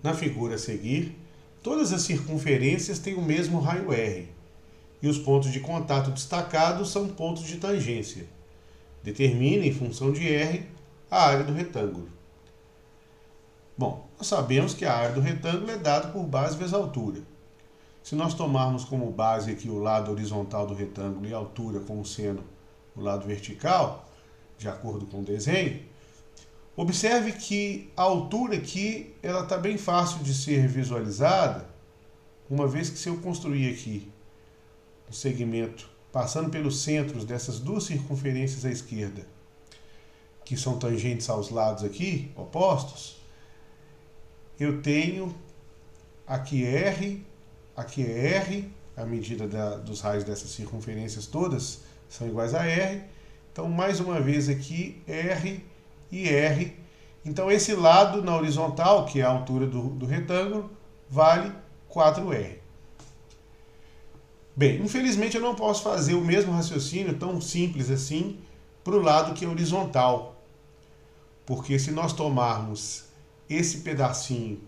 Na figura a seguir, todas as circunferências têm o mesmo raio R, e os pontos de contato destacados são pontos de tangência. Determine, em função de R, a área do retângulo. Bom, nós sabemos que a área do retângulo é dada por base vezes altura. Se nós tomarmos como base aqui o lado horizontal do retângulo e a altura como sendo o lado vertical, de acordo com o desenho, observe que a altura aqui ela está bem fácil de ser visualizada, uma vez que se eu construir aqui um segmento passando pelos centros dessas duas circunferências à esquerda, que são tangentes aos lados aqui, opostos, eu tenho aqui R, aqui é R, a medida dos raios dessas circunferências todas são iguais a R, então mais uma vez aqui R e R. Então esse lado na horizontal, que é a altura do retângulo, vale 4R. Bem, infelizmente eu não posso fazer o mesmo raciocínio tão simples assim para o lado que é horizontal. Porque se nós tomarmos esse pedacinho,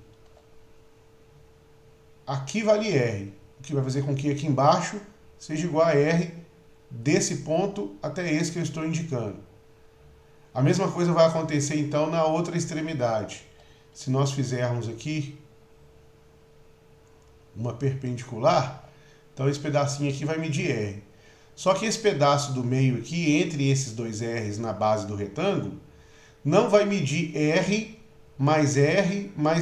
aqui vale R, o que vai fazer com que aqui embaixo seja igual a R desse ponto até esse que eu estou indicando. A mesma coisa vai acontecer então na outra extremidade. Se nós fizermos aqui uma perpendicular, então esse pedacinho aqui vai medir R. Só que esse pedaço do meio aqui, entre esses dois R's na base do retângulo, não vai medir R mais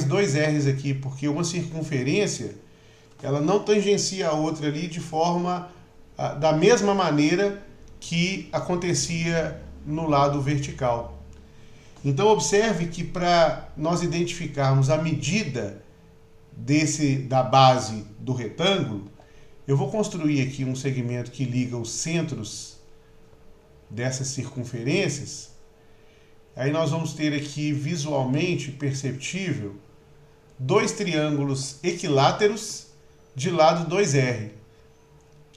dois R's aqui, porque uma circunferência ela não tangencia a outra ali de forma da mesma maneira que acontecia no lado vertical. Então observe que para nós identificarmos a medida da base do retângulo, eu vou construir aqui um segmento que liga os centros dessas circunferências. Aí nós vamos ter aqui visualmente perceptível dois triângulos equiláteros de lado 2R,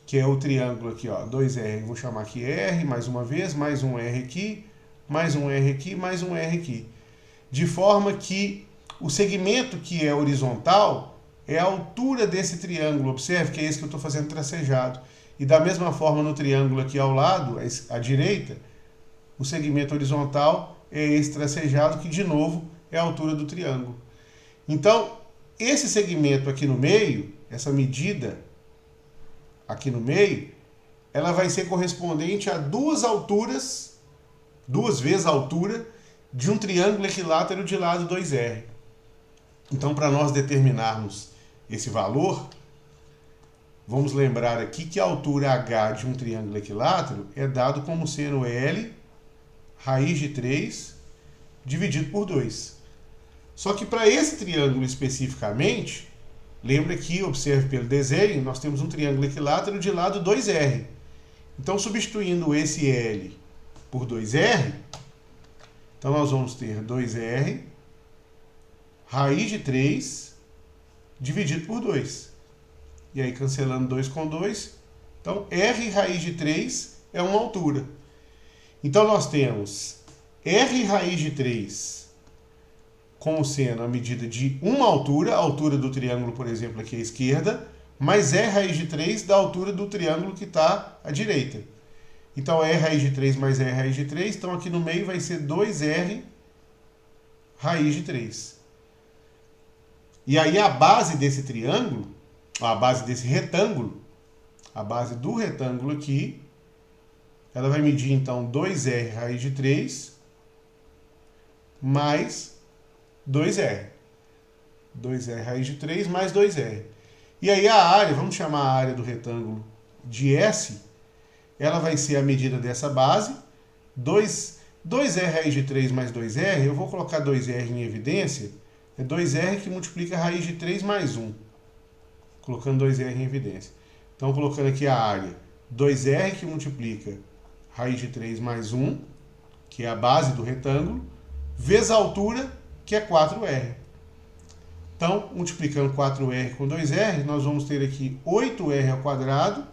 que é o triângulo aqui, ó, 2R, vou chamar aqui R, mais uma vez, mais um R aqui, mais um R aqui, mais um R aqui. De forma que o segmento que é horizontal é a altura desse triângulo, observe que é esse que eu estou fazendo tracejado. E da mesma forma no triângulo aqui ao lado, à direita, o segmento horizontal é esse tracejado, que de novo é a altura do triângulo. Então, esse segmento aqui no meio, essa medida aqui no meio, ela vai ser correspondente a duas alturas, duas vezes a altura de um triângulo equilátero de lado 2R. Então, para nós determinarmos esse valor, vamos lembrar aqui que a altura H de um triângulo equilátero é dado como sendo L raiz de 3 dividido por 2. Só que para esse triângulo especificamente, lembra que, observe pelo desenho, nós temos um triângulo equilátero de lado 2R. Então, substituindo esse L por 2R, então nós vamos ter 2R raiz de 3 dividido por 2. E aí, cancelando 2 com 2, então R raiz de 3 é uma altura. Então, nós temos R raiz de 3 como sendo a medida de uma altura, a altura do triângulo, por exemplo, aqui à esquerda, mais R raiz de 3 da altura do triângulo que está à direita. Então, R raiz de 3 mais R raiz de 3, então aqui no meio vai ser 2R raiz de 3. E aí a base desse triângulo, a base desse retângulo, a base do retângulo aqui, ela vai medir então 2R raiz de 3 mais 2R. 2R raiz de 3 mais 2R. E aí a área, vamos chamar a área do retângulo de S, ela vai ser a medida dessa base. 2R raiz de 3 mais 2R, eu vou colocar 2R em evidência, é 2R que multiplica a raiz de 3 mais 1. Colocando 2R em evidência. Então, colocando aqui a área, 2R que multiplica raiz de 3 mais 1, que é a base do retângulo, vezes a altura, que é 4R. Então, multiplicando 4R com 2R, nós vamos ter aqui 8R ao quadrado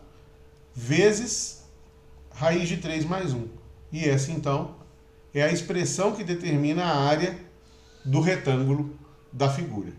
vezes raiz de 3 mais 1. E essa, então, é a expressão que determina a área do retângulo da figura.